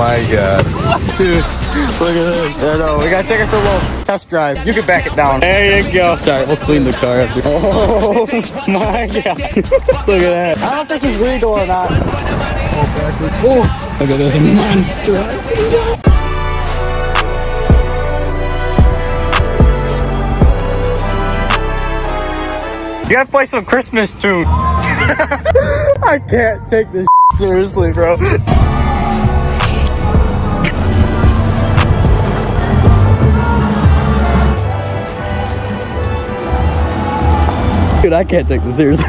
my god. Dude, look at this. I know, we gotta take it for a little test drive. You can back it down. There you go. Sorry, we'll clean the car after. Oh my god. Look at that. I don't know if this is legal or not. Oh, look at this monster. You gotta play some Christmas tunes. I can't take this seriously, bro. Dude, I can't take this seriously.